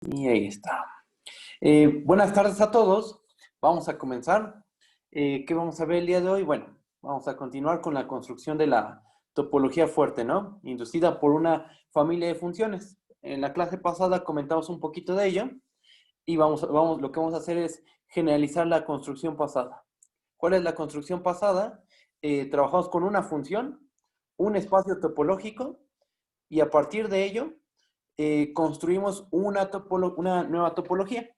Y ahí está. Buenas tardes a todos. Vamos a comenzar. ¿Qué vamos a ver el día de hoy? Bueno, vamos a continuar con la construcción de la topología fuerte, ¿no? Inducida por una familia de funciones. En la clase pasada comentamos un poquito de ello y lo que vamos a hacer es generalizar la construcción pasada. ¿Cuál es la construcción pasada? Trabajamos con una función, un espacio topológico y a partir de ello construimos una nueva topología,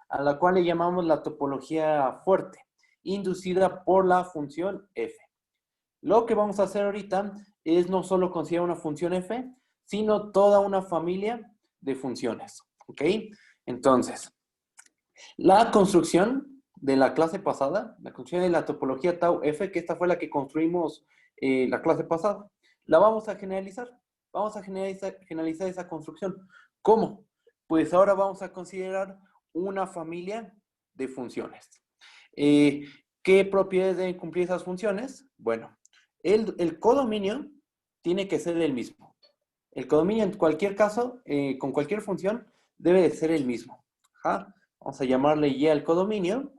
a la cual le llamamos la topología fuerte, inducida por la función f. Lo que vamos a hacer ahorita es no solo considerar una función f, sino toda una familia de funciones. ¿Ok? Entonces, la construcción de la clase pasada, la construcción de la topología tau f, que esta fue la que construimos la clase pasada, la vamos a generalizar. Vamos a generalizar esa construcción. ¿Cómo? Pues ahora vamos a considerar una familia de funciones. ¿Qué propiedades deben cumplir esas funciones? Bueno, el codominio tiene que ser el mismo. El codominio en cualquier caso, con cualquier función, debe de ser el mismo. Ajá. Vamos a llamarle Y al codominio.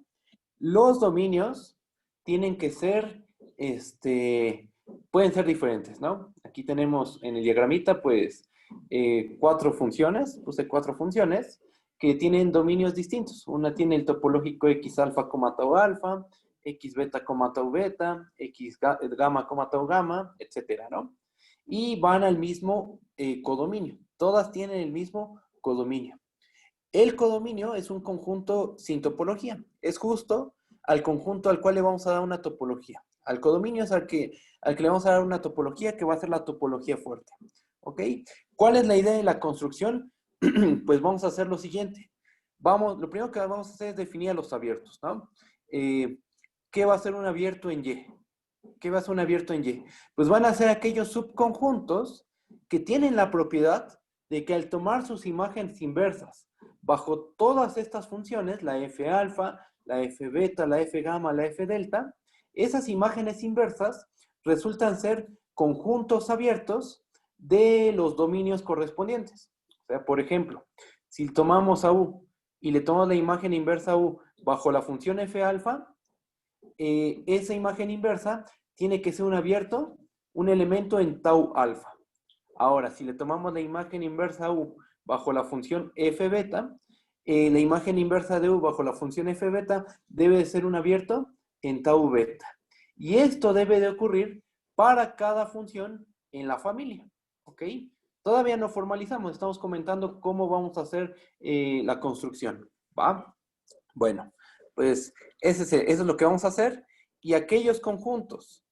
Los dominios tienen que ser, pueden ser diferentes, ¿no? Aquí tenemos en el diagramita, pues, cuatro funciones, puse cuatro funciones que tienen dominios distintos. Una tiene el topológico x alfa, tau alfa, x beta, tau beta, x gamma, tau gamma, etcétera, ¿no? Y van al mismo codominio. Todas tienen el mismo codominio. El codominio es un conjunto sin topología. Es justo al conjunto al cual le vamos a dar una topología. Al codominio es al que le vamos a dar una topología que va a ser la topología fuerte. ¿Ok? ¿Cuál es la idea de la construcción? Pues vamos a hacer lo siguiente. Lo primero que vamos a hacer es definir a los abiertos, ¿no? ¿Qué va a ser un abierto en Y? ¿Qué va a ser un abierto en Y? Pues van a ser aquellos subconjuntos que tienen la propiedad de que al tomar sus imágenes inversas bajo todas estas funciones, la f alfa, la f beta, la f gamma, la f delta, esas imágenes inversas resultan ser conjuntos abiertos de los dominios correspondientes. O sea, por ejemplo, si tomamos a U y le tomamos la imagen inversa a U bajo la función f alfa, esa imagen inversa tiene que ser un abierto, un elemento en tau alfa. Ahora, si le tomamos la imagen inversa U bajo la función f beta, la imagen inversa de U bajo la función f beta debe de ser un abierto en tau beta. Y esto debe de ocurrir para cada función en la familia. ¿Ok? Todavía no formalizamos, estamos comentando cómo vamos a hacer la construcción. ¿Va? Bueno, pues eso es lo que vamos a hacer. Y aquellos conjuntos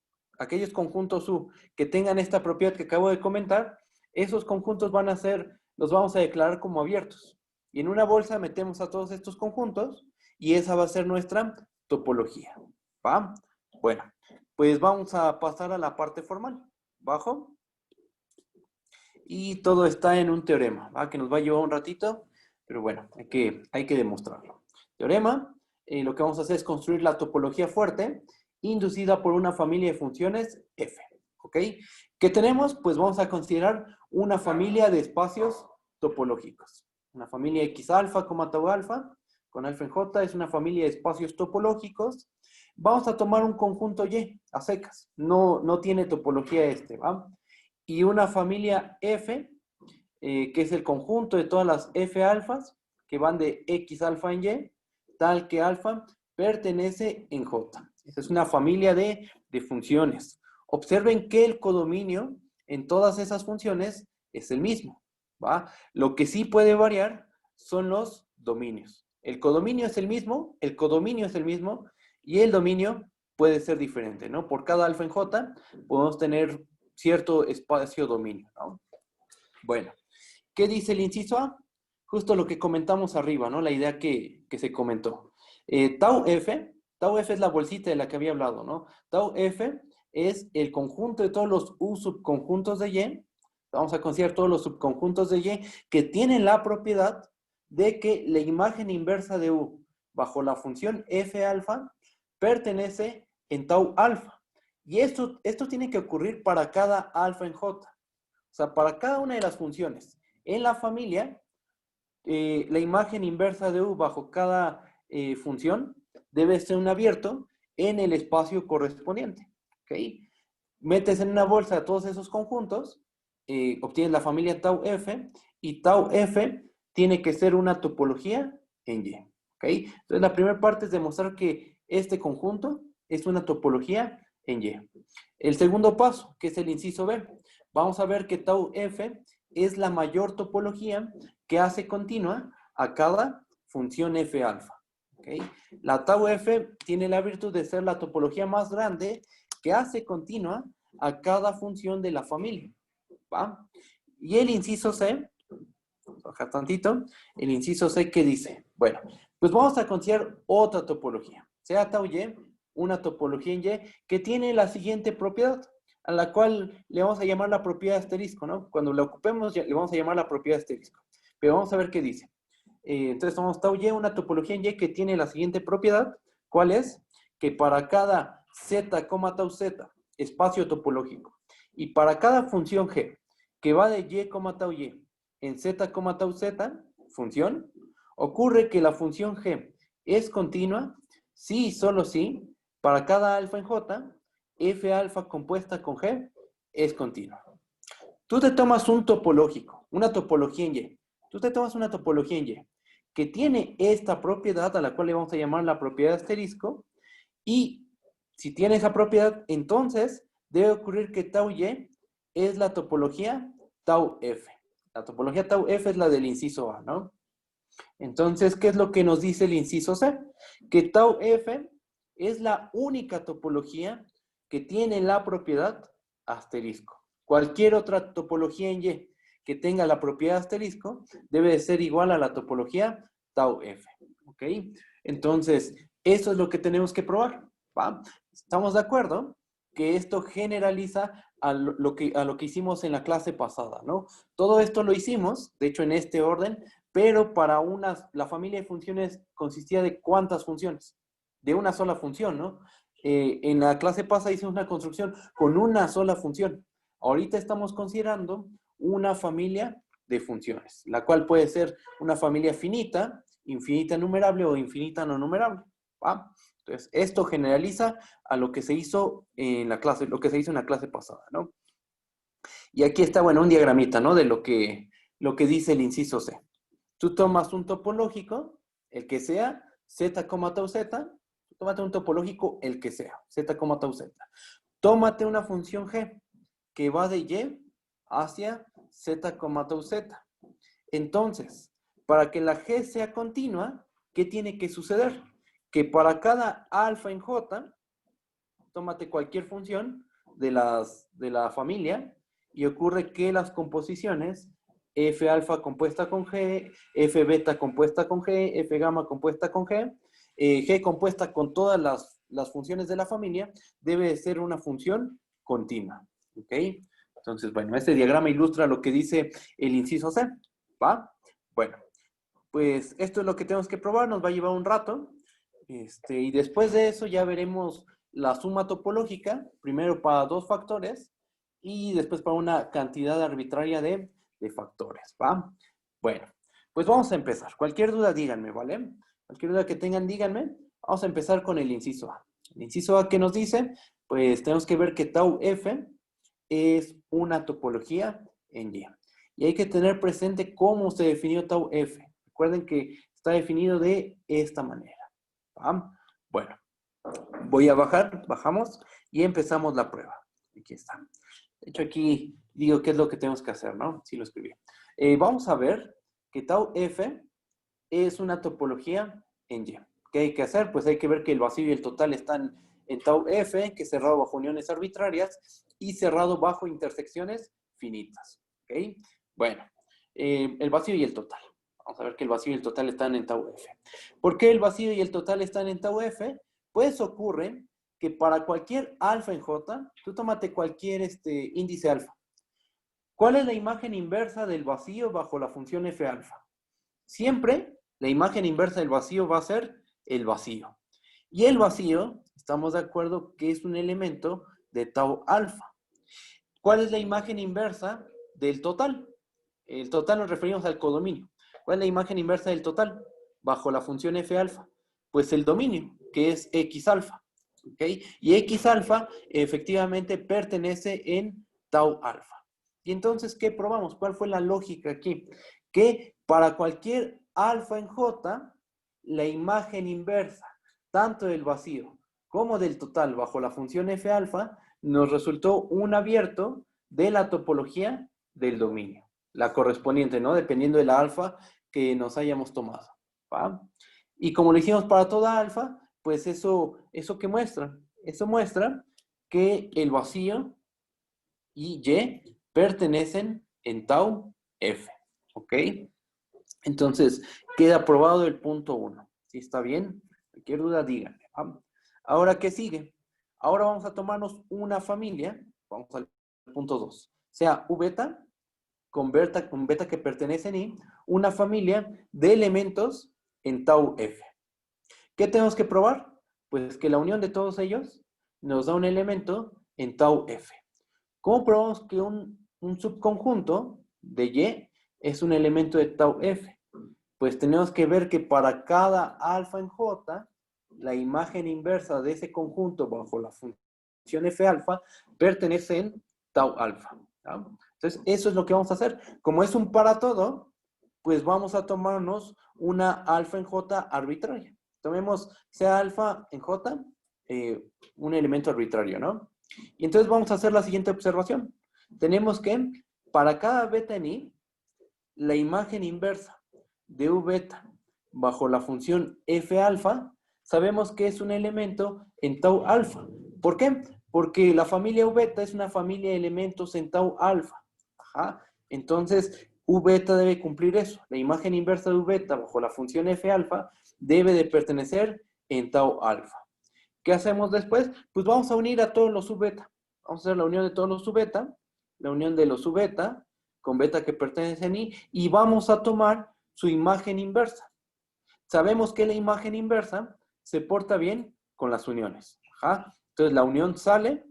U que tengan esta propiedad que acabo de comentar, esos conjuntos los vamos a declarar como abiertos. Y en una bolsa metemos a todos estos conjuntos y esa va a ser nuestra topología. ¿Va? Bueno, pues vamos a pasar a la parte formal. Bajo. Y todo está en un teorema, ¿va? Que nos va a llevar un ratito, pero bueno, hay que demostrarlo. Teorema, lo que vamos a hacer es construir la topología fuerte inducida por una familia de funciones F. ¿Ok? ¿Qué tenemos? Pues vamos a considerar una familia de espacios topológicos. Una familia X alfa, tau alfa, con alfa en J, es una familia de espacios topológicos. Vamos a tomar un conjunto Y a secas. No tiene topología ¿va? Y una familia F, que es el conjunto de todas las F alfas, que van de X alfa en Y, tal que alfa pertenece en J. Esa es una familia de funciones. Observen que el codominio en todas esas funciones es el mismo, ¿va? Lo que sí puede variar son los dominios. El codominio es el mismo, y el dominio puede ser diferente, ¿no? Por cada alfa en J podemos tener cierto espacio dominio, ¿no? Bueno, ¿qué dice el inciso A? Justo lo que comentamos arriba, ¿no? La idea que se comentó. Tau F es la bolsita de la que había hablado, ¿no? Tau F es el conjunto de todos los U subconjuntos de Y. Vamos a considerar todos los subconjuntos de Y que tienen la propiedad de que la imagen inversa de U bajo la función F alfa pertenece en tau alfa. Y esto tiene que ocurrir para cada alfa en J. O sea, para cada una de las funciones en la familia, la imagen inversa de U bajo cada función debe ser un abierto en el espacio correspondiente. ¿Ok? Metes en una bolsa todos esos conjuntos, obtienes la familia tau f, y tau f tiene que ser una topología en Y. ¿Ok? Entonces la primera parte es demostrar que este conjunto es una topología en Y. El segundo paso, que es el inciso B, vamos a ver que tau f es la mayor topología que hace continua a cada función f alfa. ¿Okay? La tau f tiene la virtud de ser la topología más grande que hace continua a cada función de la familia. ¿Va? Y el inciso C, baja tantito, el inciso C, ¿qué dice? Bueno, pues vamos a considerar otra topología, sea tau y, una topología en Y, que tiene la siguiente propiedad, a la cual le vamos a llamar la propiedad asterisco, ¿no? Cuando la ocupemos, le vamos a llamar la propiedad asterisco. Pero vamos a ver qué dice. Entonces tomamos tau y, una topología en Y que tiene la siguiente propiedad. ¿Cuál es? Que para cada z, tau z, espacio topológico, y para cada función g que va de y, tau y en z, tau z, función, ocurre que la función g es continua si y solo si para cada alfa en j, f alfa compuesta con g es continua. Tú te tomas un topológico, una topología en Y. Tú te tomas una topología en Y que tiene esta propiedad a la cual le vamos a llamar la propiedad asterisco, y si tiene esa propiedad, entonces debe ocurrir que tau y es la topología tau f. La topología tau f es la del inciso A, ¿no? Entonces, ¿qué es lo que nos dice el inciso C? Que tau f es la única topología que tiene la propiedad asterisco. Cualquier otra topología en Y que tenga la propiedad asterisco debe de ser igual a la topología tau f. ¿Ok? Entonces, eso es lo que tenemos que probar. ¿Va? ¿Estamos de acuerdo? Que esto generaliza a lo que hicimos en la clase pasada, ¿no? Todo esto lo hicimos, de hecho, en este orden, pero para la familia de funciones consistía de ¿cuántas funciones? De una sola función, ¿no? En la clase pasada hicimos una construcción con una sola función. Ahorita estamos considerando una familia de funciones, la cual puede ser una familia finita, infinita numerable o infinita no numerable. ¿Va? Entonces, esto generaliza a lo que se hizo en la clase, lo que se hizo en la clase pasada, ¿no? Y aquí está, bueno, un diagramita, ¿no? De lo que dice el inciso C. Tú tomas un topológico, el que sea, z, tau z, tómate un topológico, el que sea, z, tau z. Tómate una función g que va de y hacia z, tau z. Entonces, para que la g sea continua, ¿qué tiene que suceder? Que para cada alfa en j, tómate cualquier función de la familia y ocurre que las composiciones f alfa compuesta con g, f beta compuesta con g, f gamma compuesta con g, g compuesta con todas las funciones de la familia, debe de ser una función continua. ¿Ok? Entonces, bueno, este diagrama ilustra lo que dice el inciso C. ¿Va? Bueno, pues esto es lo que tenemos que probar, nos va a llevar un rato. Y después de eso ya veremos la suma topológica, primero para dos factores y después para una cantidad arbitraria de factores, ¿va? Bueno, pues vamos a empezar. Cualquier duda díganme, ¿vale? Cualquier duda que tengan, díganme. Vamos a empezar con el inciso A. El inciso A, ¿qué nos dice? Pues tenemos que ver que tau f es una topología en Y. Y hay que tener presente cómo se definió tau f. Recuerden que está definido de esta manera. ¿Va? Bueno, voy a bajar, bajamos y empezamos la prueba. Aquí está. De hecho, aquí digo qué es lo que tenemos que hacer, ¿no? Sí lo escribí. Vamos a ver que tau f es una topología en Y. ¿Qué hay que hacer? Pues hay que ver que el vacío y el total están en tau f, que es cerrado bajo uniones arbitrarias, y cerrado bajo intersecciones finitas. ¿Ok? Bueno, el vacío y el total. Vamos a ver que el vacío y el total están en tau f. ¿Por qué el vacío y el total están en tau f? Pues ocurre que para cualquier alfa en J, tú tómate cualquier índice alfa. ¿Cuál es la imagen inversa del vacío bajo la función f alfa? Siempre la imagen inversa del vacío va a ser el vacío. Y el vacío, estamos de acuerdo que es un elemento de tau alfa. ¿Cuál es la imagen inversa del total? El total nos referimos al codominio. ¿Cuál es la imagen inversa del total? Bajo la función f alfa. Pues el dominio, que es x alfa. ¿Ok? Y x alfa efectivamente pertenece en tau alfa. Y entonces, ¿qué probamos? ¿Cuál fue la lógica aquí? Que para cualquier alfa en J, la imagen inversa, tanto del vacío como del total bajo la función f alfa, nos resultó un abierto de la topología del dominio. La correspondiente, ¿no? Dependiendo de la alfa que nos hayamos tomado. ¿Va? Y como lo hicimos para toda alfa, pues eso ¿qué muestra? Eso muestra que el vacío y y pertenecen en tau f. ¿Ok? Entonces, queda probado el punto 1. ¿Sí está bien? Cualquier duda, díganme. Ahora, ¿qué sigue? Ahora vamos a tomarnos una familia, vamos al punto 2, sea U beta con beta que pertenecen y una familia de elementos en tau f. ¿Qué tenemos que probar? Pues que la unión de todos ellos nos da un elemento en tau f. ¿Cómo probamos que un subconjunto de Y es un elemento de tau f? Pues tenemos que ver que para cada alfa en J, la imagen inversa de ese conjunto bajo la función f alfa pertenece en tau alfa. ¿Ya? Entonces, eso es lo que vamos a hacer. Como es un para todo, pues vamos a tomarnos una alfa en J arbitraria. Tomemos, sea alfa en J, un elemento arbitrario, ¿no? Y entonces vamos a hacer la siguiente observación. Tenemos que, para cada beta en I, la imagen inversa de U beta bajo la función F alfa, sabemos que es un elemento en tau alfa. ¿Por qué? Porque la familia U beta es una familia de elementos en tau alfa. Ajá. Entonces, U beta debe cumplir eso. La imagen inversa de U beta bajo la función F alfa debe de pertenecer en tau alfa. ¿Qué hacemos después? Pues vamos a unir a todos los U beta. Vamos a hacer la unión de todos los U beta, la unión de los U beta con beta que pertenecen a I, y vamos a tomar su imagen inversa. Sabemos que la imagen inversa se porta bien con las uniones. Ajá. Entonces la unión sale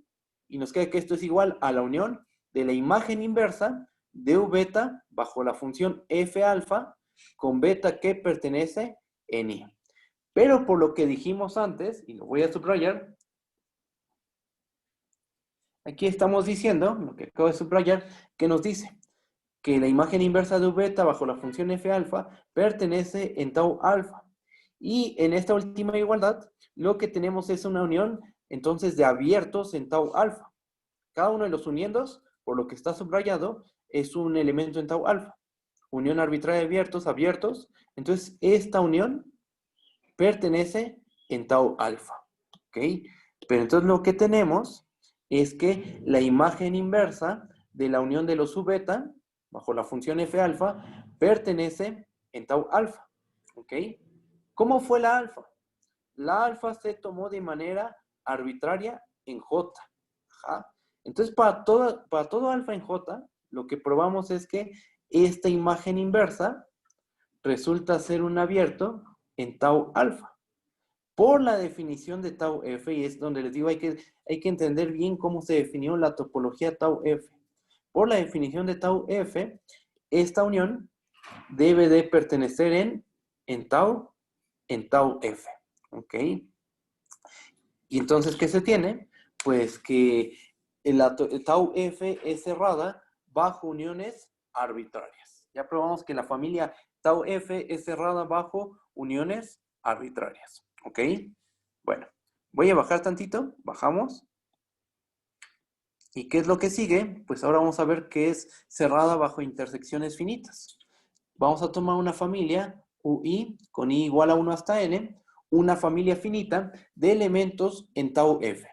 y nos queda que esto es igual a la unión de la imagen inversa de U beta bajo la función F alfa con beta que pertenece en I. Pero por lo que dijimos antes, y lo voy a subrayar, aquí estamos diciendo, lo que acabo de subrayar, que nos dice que la imagen inversa de U beta bajo la función F alfa pertenece en tau alfa. Y en esta última igualdad, lo que tenemos es una unión, entonces, de abiertos en tau alfa. Cada uno de los uniendos, por lo que está subrayado, es un elemento en tau alfa. Unión arbitraria de abiertos, abiertos. Entonces, esta unión pertenece en tau alfa. ¿Ok? Pero entonces lo que tenemos es que la imagen inversa de la unión de los sub beta bajo la función f alfa pertenece en tau alfa. ¿Ok? ¿Cómo fue la alfa? La alfa se tomó de manera arbitraria en J. Ajá. Entonces, para todo alfa en J, lo que probamos es que esta imagen inversa resulta ser un abierto en tau alfa. Por la definición de tau f, y es donde les digo, hay que entender bien cómo se definió la topología tau f. Por la definición de tau f, esta unión debe de pertenecer en tau f. ¿Ok? Y entonces, ¿qué se tiene? Pues que el tau f es cerrada bajo uniones arbitrarias. Ya probamos que la familia tau f es cerrada bajo uniones arbitrarias. ¿Ok? Bueno, voy a bajar tantito. Bajamos. ¿Y qué es lo que sigue? Pues ahora vamos a ver qué es cerrada bajo intersecciones finitas. Vamos a tomar una familia UI con I igual a 1 hasta N, una familia finita de elementos en tau f.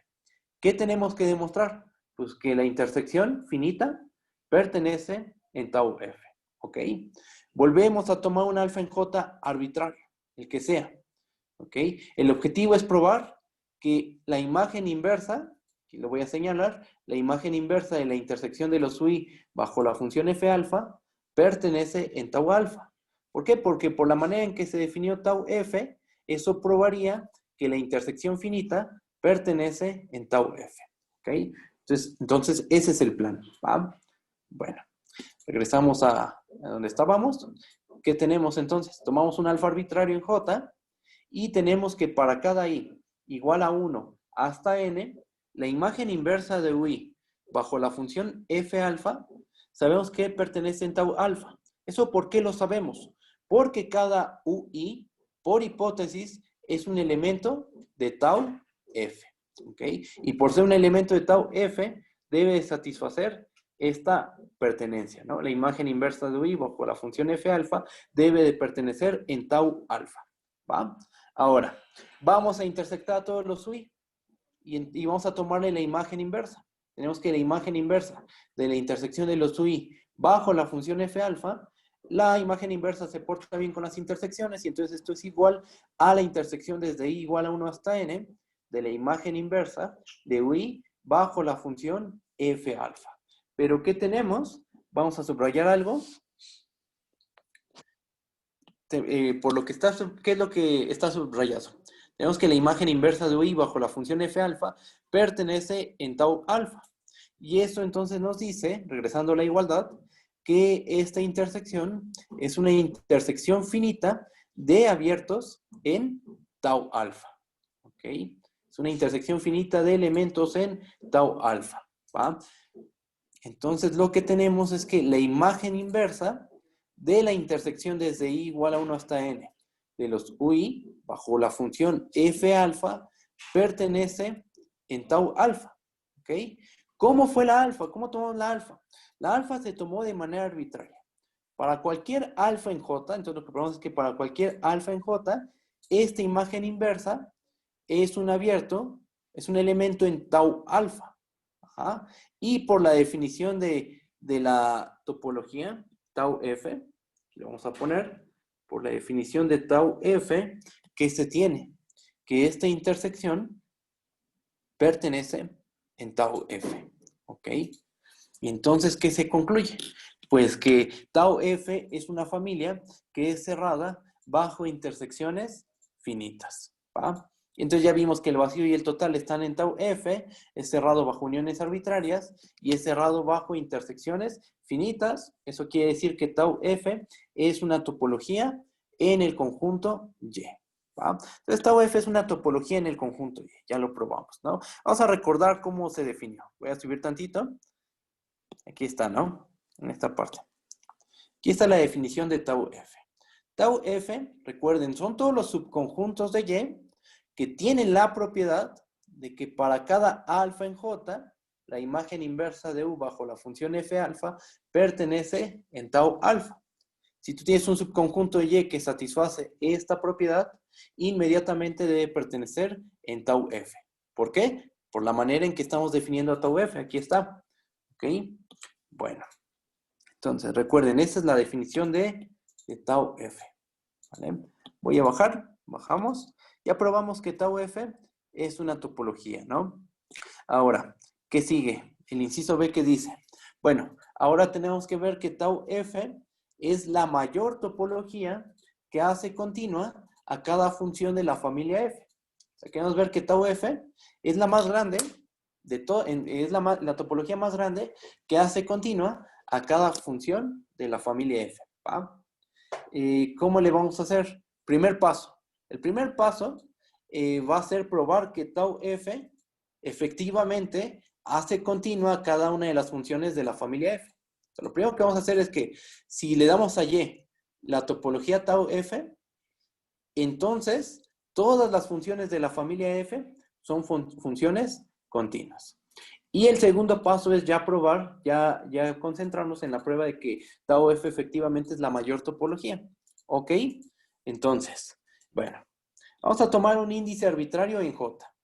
¿Qué tenemos que demostrar? Pues que la intersección finita pertenece en tau f. ¿Ok? Volvemos a tomar un alfa en J arbitrario, el que sea. ¿Ok? El objetivo es probar que la imagen inversa, aquí lo voy a señalar, la imagen inversa de la intersección de los UI bajo la función f alfa pertenece en tau alfa. ¿Por qué? Porque por la manera en que se definió tau f, eso probaría que la intersección finita pertenece en tau f. ¿Ok? Entonces ese es el plan. ¿Va? Bueno, regresamos a donde estábamos. ¿qué tenemos entonces? Tomamos un alfa arbitrario en J y tenemos que para cada i igual a 1 hasta n, la imagen inversa de ui bajo la función f alfa, sabemos que pertenece en tau alfa. ¿Eso por qué lo sabemos? Porque cada ui, por hipótesis, es un elemento de tau f. ¿Ok? Y por ser un elemento de tau f, debe satisfacer esta pertenencia, ¿no? La imagen inversa de ui bajo la función f alfa debe de pertenecer en tau alfa, ¿va? Ahora, vamos a intersectar todos los ui y vamos a tomarle la imagen inversa. Tenemos que la imagen inversa de la intersección de los ui bajo la función f alfa, la imagen inversa se porta bien con las intersecciones y entonces esto es igual a la intersección desde i igual a 1 hasta n de la imagen inversa de ui bajo la función f alfa. Pero ¿qué tenemos? Vamos a subrayar algo. Por lo que está, ¿qué es lo que está subrayado? Tenemos que la imagen inversa de ui bajo la función f alfa pertenece en tau alfa. Y eso entonces nos dice, regresando a la igualdad, que esta intersección es una intersección finita de abiertos en tau alfa. ¿Ok? Es una intersección finita de elementos en tau alfa. ¿Va? Entonces lo que tenemos es que la imagen inversa de la intersección desde i igual a 1 hasta n de los ui bajo la función f alfa pertenece en tau alfa. ¿Ok? ¿Cómo fue la alfa? ¿Cómo tomamos la alfa? La alfa se tomó de manera arbitraria. Para cualquier alfa en J, entonces lo que probamos es que para cualquier alfa en J, esta imagen inversa es un abierto, es un elemento en tau alfa. Ajá. Y por la definición de la topología, tau f, le vamos a poner, por la definición de tau f, que se tiene, que esta intersección pertenece en tau f. ¿Ok? Y entonces, ¿qué se concluye? Pues que tau f es una familia que es cerrada bajo intersecciones finitas. ¿Va? Entonces ya vimos que el vacío y el total están en tau f, es cerrado bajo uniones arbitrarias y es cerrado bajo intersecciones finitas. Eso quiere decir que tau f es una topología en el conjunto Y. ¿Va? Entonces tau f es una topología en el conjunto Y. Ya lo probamos, ¿no? Vamos a recordar cómo se definió. Voy a subir tantito. Aquí está, ¿no? En esta parte. Aquí está la definición de tau f. Tau f, recuerden, son todos los subconjuntos de Y que tienen la propiedad de que para cada alfa en J, la imagen inversa de U bajo la función f alfa pertenece en tau alfa. Si tú tienes un subconjunto de Y que satisface esta propiedad, inmediatamente debe pertenecer en tau f. ¿Por qué? Por la manera en que estamos definiendo a tau f. Aquí está. ¿Ok? Bueno. Entonces, recuerden, esta es la definición de tau f. ¿Vale? Voy a bajar. Bajamos. Ya probamos que tau f es una topología, ¿no? Ahora, ¿qué sigue? El inciso B que dice. Bueno, ahora tenemos que ver que tau f es la mayor topología que hace continua a cada función de la familia f. O sea, queremos ver que tau f es la más grande, es la topología más grande que hace continua a cada función de la familia f. ¿Va? ¿Cómo le vamos a hacer? Primer paso. El primer paso va a ser probar que tau f efectivamente hace continua cada una de las funciones de la familia f. O sea, lo primero que vamos a hacer es que si le damos a y la topología tau f, entonces todas las funciones de la familia f son funciones continuas. Y el segundo paso es ya probar, ya concentrarnos en la prueba de que tau f efectivamente es la mayor topología. ¿Ok? Entonces, bueno, vamos a tomar un índice arbitrario en J.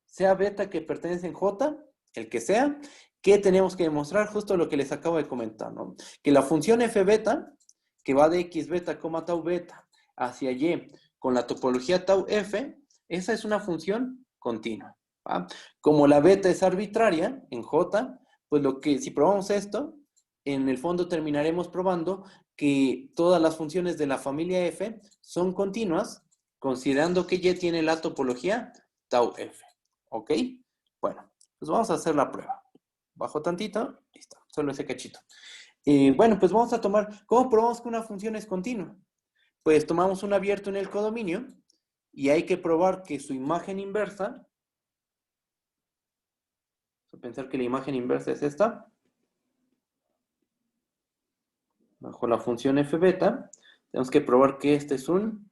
Sea beta que pertenece en J, el que sea, que tenemos que demostrar justo lo que les acabo de comentar, ¿no? Que la función f beta, que va de x beta, tau beta, hacia y, con la topología tau f, esa es una función continua. ¿Va? Como la beta es arbitraria en J, pues si probamos esto, en el fondo terminaremos probando que todas las funciones de la familia f son continuas, considerando que y tiene la topología tau f. ¿Ok? Bueno, pues vamos a hacer la prueba. Bajo tantito, listo, solo ese cachito. Bueno, pues vamos a tomar, ¿cómo probamos que una función es continua? pues tomamos un abierto en el codominio y hay que probar que su imagen inversa, vamos a pensar que la imagen inversa es esta, bajo la función f beta, tenemos que probar que este es un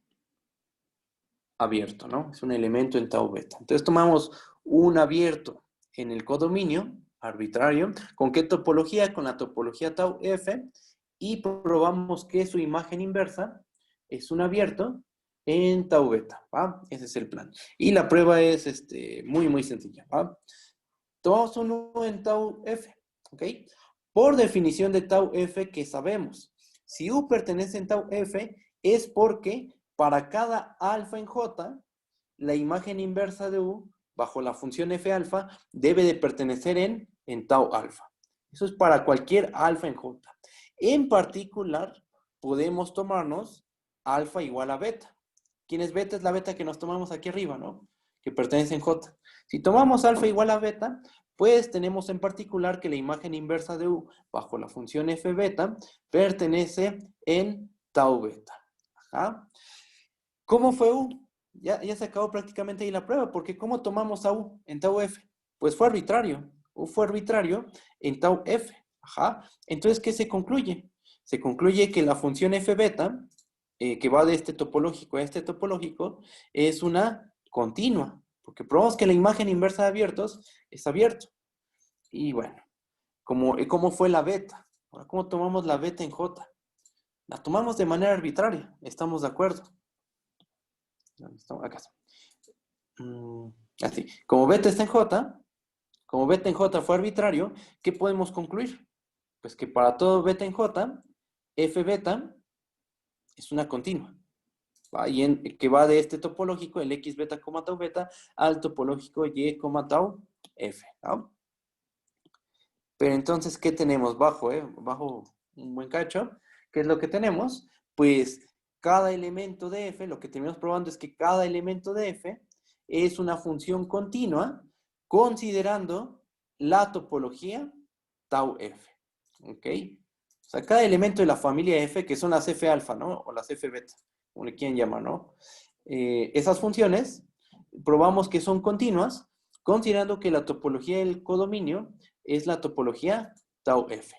abierto, ¿no? Es un elemento en tau beta. Entonces tomamos un abierto en el codominio arbitrario. ¿Con qué topología? Con la topología tau f, y probamos que su imagen inversa es un abierto en tau beta, ¿va? Ese es el plan. Y la prueba es muy, muy sencilla, ¿va? Tomamos uno en tau f, ¿ok? Por definición de tau f que sabemos, si u pertenece en tau f es porque para cada alfa en j, la imagen inversa de u bajo la función f alfa debe de pertenecer en tau alfa. Eso es para cualquier alfa en j. En particular, podemos tomarnos alfa igual a beta. ¿Quién es beta? Es la beta que nos tomamos aquí arriba, ¿no? Que pertenece en j. Si tomamos alfa igual a beta, pues tenemos en particular que la imagen inversa de u bajo la función f beta pertenece en tau beta. Ajá. ¿Cómo fue u? Ya se acabó prácticamente ahí la prueba, porque ¿cómo tomamos a u en tau f? Pues fue arbitrario. U fue arbitrario en tau f. Ajá. Entonces, ¿qué se concluye? Se concluye que la función f beta, que va de este topológico a este topológico, es una continua, porque probamos que la imagen inversa de abiertos es abierto. Y bueno, ¿cómo fue la beta? Ahora, ¿cómo tomamos la beta en j? La tomamos de manera arbitraria, ¿estamos de acuerdo? Acá está. Así. Como beta está en j, como beta en j fue arbitrario, ¿qué podemos concluir? Pues que para todo beta en j, f beta es una continua. ¿Va? Que va de este topológico, el x beta, tau beta, al topológico y, tau f. ¿No? Pero entonces, ¿qué tenemos bajo? Bajo un buen cacho. ¿Qué es lo que tenemos? Pues cada elemento de f, lo que terminamos probando es que cada elemento de f es una función continua considerando la topología tau f. ¿Ok? O sea, cada elemento de la familia f, que son las f alfa, ¿no? O las f beta, como le quieren llamar, ¿no? Esas funciones probamos que son continuas considerando que la topología del codominio es la topología tau f.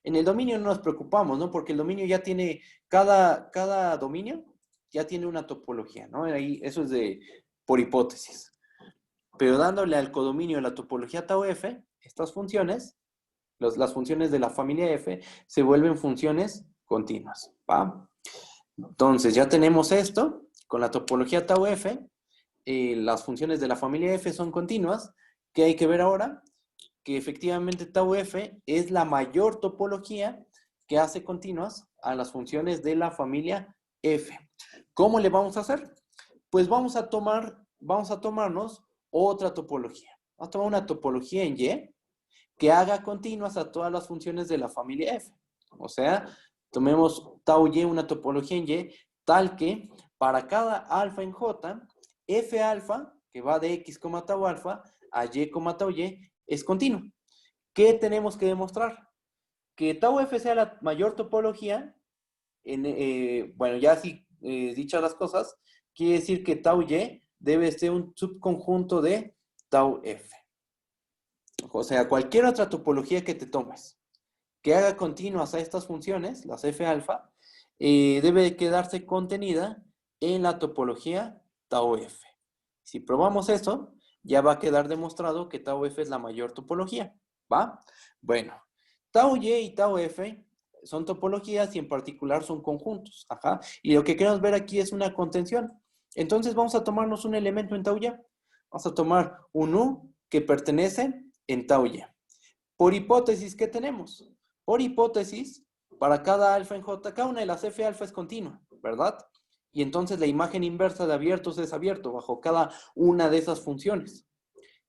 En el dominio no nos preocupamos, ¿no? Porque el dominio ya tiene, cada dominio ya tiene una topología, ¿no? Ahí, eso es por hipótesis. Pero dándole al codominio la topología tau f, estas funciones, las funciones de la familia f, se vuelven funciones continuas, ¿va? Entonces, ya tenemos esto, con la topología tau f, las funciones de la familia f son continuas. ¿Qué hay que ver ahora? Que efectivamente tau f es la mayor topología que hace continuas a las funciones de la familia f. ¿Cómo le vamos a hacer? Pues vamos a tomarnos otra topología. Vamos a tomar una topología en y que haga continuas a todas las funciones de la familia f. O sea, tomemos tau y, una topología en y, tal que para cada alfa en j, f alfa, que va de x, tau alfa, a y, tau y, es continuo. ¿Qué tenemos que demostrar? Que tau f sea la mayor topología, bueno, ya así dichas las cosas, quiere decir que tau y debe ser un subconjunto de tau f. O sea, cualquier otra topología que te tomes, que haga continuas a estas funciones, las f alfa, debe quedarse contenida en la topología tau f. Si probamos eso, ya va a quedar demostrado que tau f es la mayor topología, ¿va? Bueno, tau y tau f son topologías y en particular son conjuntos, ajá. Y lo que queremos ver aquí es una contención. Entonces vamos a tomarnos un elemento en tau y. Vamos a tomar un u que pertenece en tau y. Por hipótesis, ¿qué tenemos? Por hipótesis, para cada alfa en j, cada una de las f alfa es continua, ¿verdad? Y entonces la imagen inversa de abiertos es abierto bajo cada una de esas funciones.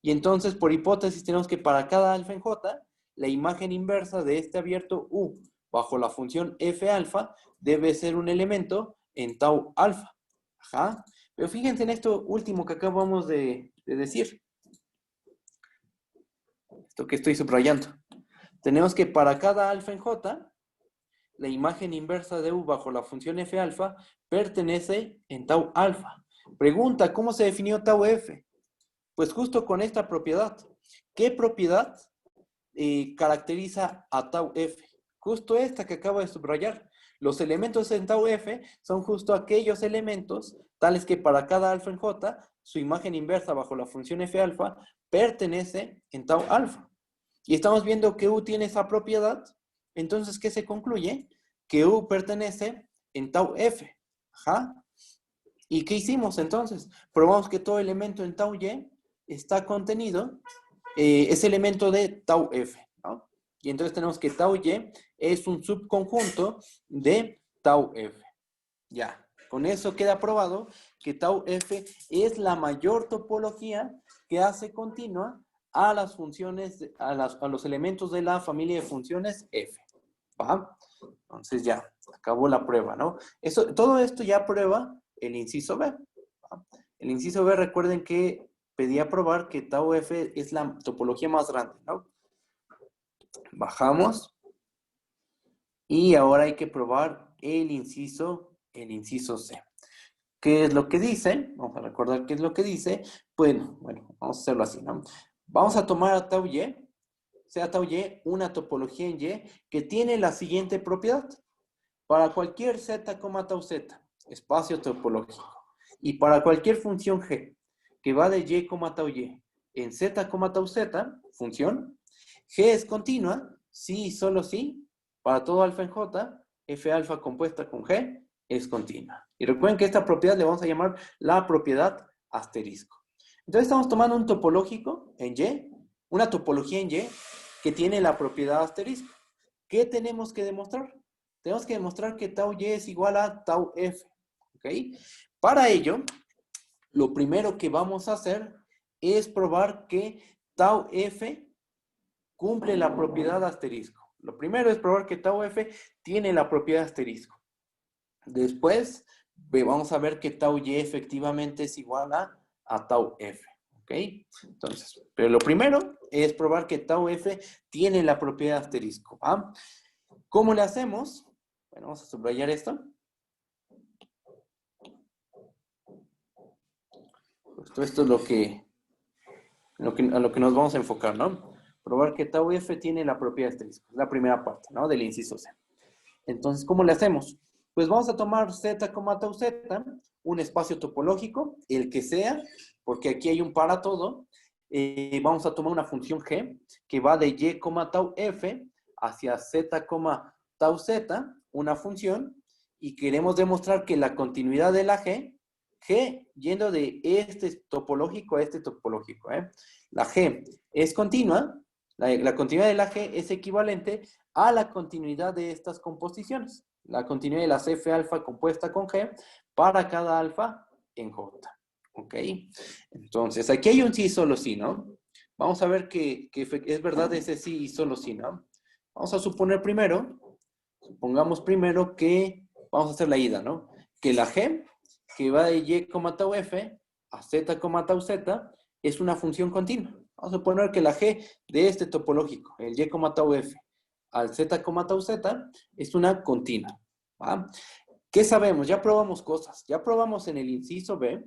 Y entonces, por hipótesis, tenemos que para cada alfa en j, la imagen inversa de este abierto u bajo la función f alfa debe ser un elemento en tau alfa. Ajá. Pero fíjense en esto último que acabamos de decir. Esto que estoy subrayando. Tenemos que para cada alfa en j, la imagen inversa de U bajo la función f alfa pertenece en tau alfa. Pregunta, ¿cómo se definió tau f? Pues justo con esta propiedad. ¿Qué propiedad caracteriza a tau f? Justo esta que acabo de subrayar. Los elementos en tau f son justo aquellos elementos tales que para cada alfa en j, su imagen inversa bajo la función f alfa pertenece en tau alfa. Y estamos viendo que U tiene esa propiedad. Entonces, ¿qué se concluye? Que U pertenece en tau f. Ajá. ¿Y qué hicimos entonces? Probamos que todo elemento en tau y está contenido, es elemento de tau f, ¿no? Y entonces tenemos que tau y es un subconjunto de tau f. Ya, con eso queda probado que tau f es la mayor topología que hace continua a las funciones, a los elementos de la familia de funciones f. ¿Va? Entonces ya, acabó la prueba, ¿no? Todo esto ya prueba el inciso B. ¿Va? El inciso B, recuerden que pedía probar que tau f es la topología más grande, ¿no? Bajamos. Y ahora hay que probar el inciso C. ¿Qué es lo que dice? Vamos a recordar qué es lo que dice. Bueno, vamos a hacerlo así, ¿no? Vamos a tomar a tau y, sea tau y una topología en y que tiene la siguiente propiedad. Para cualquier z, tau z, espacio topológico, y para cualquier función g que va de y, tau y en z, tau z, función, g es continua, sí y solo sí, para todo alfa en j, f alfa compuesta con g es continua. Y recuerden que esta propiedad le vamos a llamar la propiedad asterisco. Entonces estamos tomando un topológico en y, una topología en y que tiene la propiedad asterisco. ¿Qué tenemos que demostrar? Tenemos que demostrar que tau y es igual a tau f. ¿Ok? Para ello, lo primero que vamos a hacer es probar que tau f cumple la propiedad asterisco. Lo primero es probar que tau f tiene la propiedad asterisco. Después, vamos a ver que tau y efectivamente es igual a tau f. ¿Ok? Entonces, pero lo primero es probar que tau f tiene la propiedad asterisco. ¿Va? ¿Cómo le hacemos? Bueno, vamos a subrayar esto. Esto es a lo que nos vamos a enfocar, ¿no? Probar que tau f tiene la propiedad asterisco. Es la primera parte, ¿no? Del inciso C. Entonces, ¿cómo le hacemos? Pues vamos a tomar z, tau z, un espacio topológico, el que sea, porque aquí hay un para todo. Vamos a tomar una función g que va de y, tau f hacia z, tau z, una función, y queremos demostrar que la continuidad de la g yendo de este topológico a este topológico, la g es continua, la continuidad de la g es equivalente a la continuidad de estas composiciones, la continuidad de las f alfa compuesta con g para cada alfa en j. ¿Ok? Entonces, aquí hay un sí y solo sí, ¿no? Vamos a ver que es verdad ese sí y solo sí, ¿no? Vamos a suponer primero, supongamos primero que, vamos a hacer la ida, ¿no? Que la g, que va de y, tau f a z, tau z, es una función continua. Vamos a suponer que la g de este topológico, el y, tau f, al z, tau z, es una continua. ¿Va? ¿Qué sabemos? Ya probamos cosas. Ya probamos en el inciso B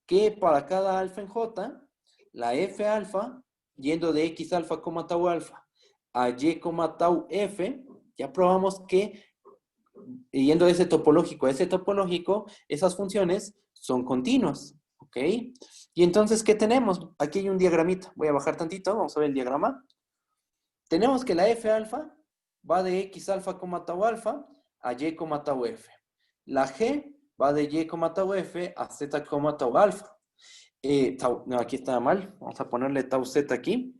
que para cada alfa en j, la f alfa, yendo de x alfa, tau alfa, a y, tau f, ya probamos que yendo de ese topológico a ese topológico, esas funciones son continuas. ¿Ok? Y entonces, ¿qué tenemos? Aquí hay un diagramita. Voy a bajar tantito, vamos a ver el diagrama. Tenemos que la f alfa va de x alfa, tau alfa a y, tau f. La g va de y, tau f a z, tau alfa. No, aquí está mal. Vamos a ponerle tau z aquí.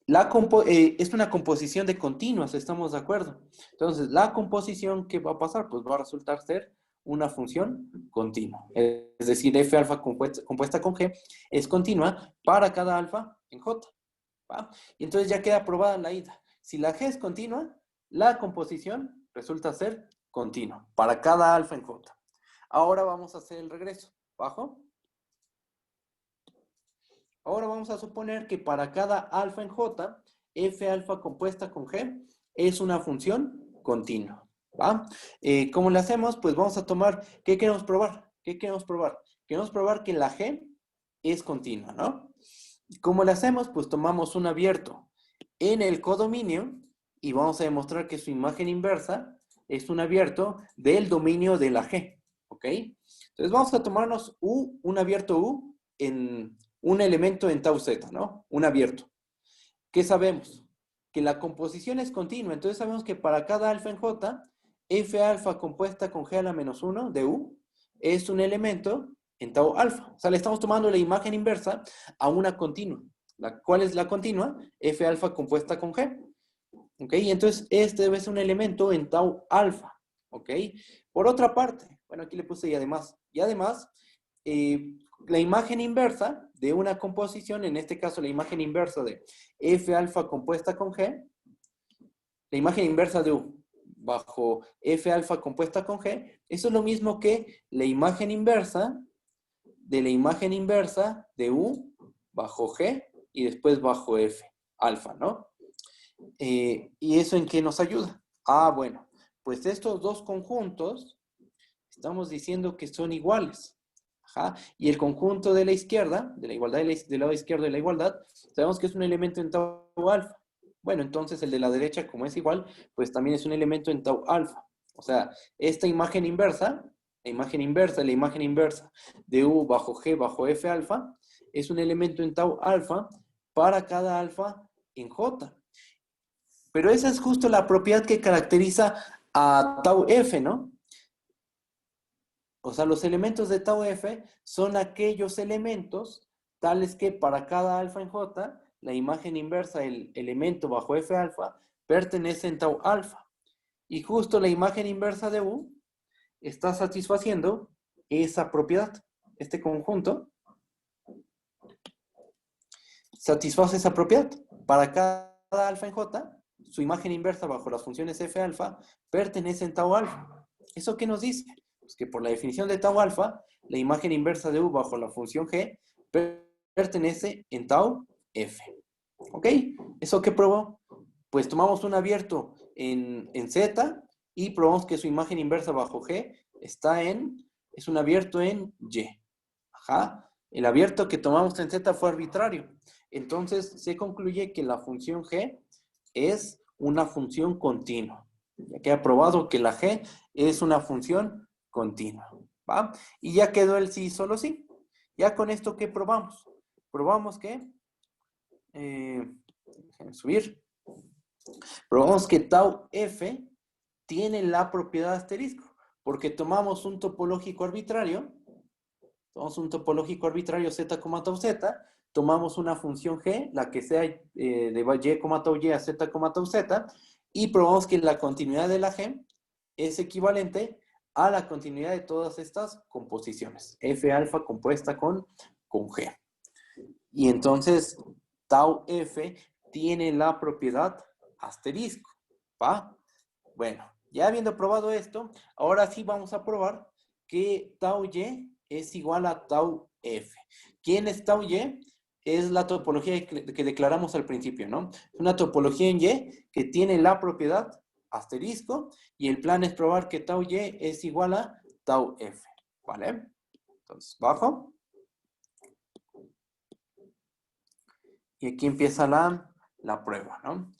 Es una composición de continuas, estamos de acuerdo. Entonces, la composición que va a pasar, pues va a resultar ser una función continua. Es decir, f alfa compuesta con g es continua para cada alfa en j. ¿Va? Y entonces ya queda probada la ida. Si la g es continua, la composición resulta ser continua para cada alfa en j. Ahora vamos a hacer el regreso. ¿Bajo? Ahora vamos a suponer que para cada alfa en j, f alfa compuesta con g es una función continua, ¿va? ¿Cómo le hacemos? Pues vamos a tomar, ¿qué queremos probar? ¿Qué queremos probar? Queremos probar que la G es continua, ¿no? ¿Cómo le hacemos? Pues tomamos un abierto en el codominio y vamos a demostrar que su imagen inversa es un abierto del dominio de la G, ¿ok? Entonces vamos a tomarnos U, un abierto U en un elemento en tau z, ¿no? Un abierto. ¿Qué sabemos? Que la composición es continua, entonces sabemos que para cada alfa en J, F alfa compuesta con G a la menos 1 de U es un elemento en tau alfa. O sea, le estamos tomando la imagen inversa a una continua. ¿Cuál es la continua? F alfa compuesta con G. ¿Ok? Y entonces este debe ser un elemento en tau alfa. ¿Ok? Por otra parte, bueno, aquí le puse y además. Y además, la imagen inversa de una composición, en este caso la imagen inversa de F alfa compuesta con G, la imagen inversa de U bajo F alfa compuesta con G, eso es lo mismo que la imagen inversa de la imagen inversa de U bajo G y después bajo F alfa, ¿no? ¿Y eso en qué nos ayuda? Ah, bueno, pues estos dos conjuntos estamos diciendo que son iguales. Ajá. Y el conjunto de la izquierda, de la igualdad del lado izquierdo de la igualdad, sabemos que es un elemento en tau alfa. Bueno, entonces el de la derecha, como es igual, pues también es un elemento en tau alfa. O sea, esta imagen inversa, la imagen inversa de U bajo G bajo F alfa, es un elemento en tau alfa para cada alfa en J. Pero esa es justo la propiedad que caracteriza a tau F, ¿no? O sea, los elementos de tau F son aquellos elementos tales que para cada alfa en J, la imagen inversa del elemento bajo F alfa pertenece en tau alfa. Y justo la imagen inversa de U está satisfaciendo esa propiedad. Este conjunto satisface esa propiedad. Para cada alfa en J, su imagen inversa bajo las funciones F alfa pertenece en tau alfa. ¿Eso qué nos dice? Pues que por la definición de tau alfa, la imagen inversa de U bajo la función G pertenece en tau F. ¿Ok? ¿Eso qué probó? Pues tomamos un abierto en Z y probamos que su imagen inversa bajo G es un abierto en Y. Ajá. El abierto que tomamos en Z fue arbitrario. Entonces se concluye que la función G es una función continua. Ya queda probado que la G es una función continua. ¿Va? Y ya quedó el sí, solo sí. Ya con esto, ¿qué probamos? Probamos que, déjenme subir. Probamos que tau F tiene la propiedad asterisco, porque tomamos un topológico arbitrario z, tau z, tomamos una función g, la que sea de y, tau y a z, tau z, y probamos que la continuidad de la g es equivalente a la continuidad de todas estas composiciones. F alfa compuesta con g. Y entonces, tau f tiene la propiedad asterisco, ¿va? Bueno, ya habiendo probado esto, ahora sí vamos a probar que tau y es igual a tau f. ¿Quién es tau y? Es la topología que declaramos al principio, ¿no? Es una topología en y que tiene la propiedad asterisco y el plan es probar que tau y es igual a tau f, ¿vale? Entonces, bajo. Y aquí empieza la prueba, ¿no?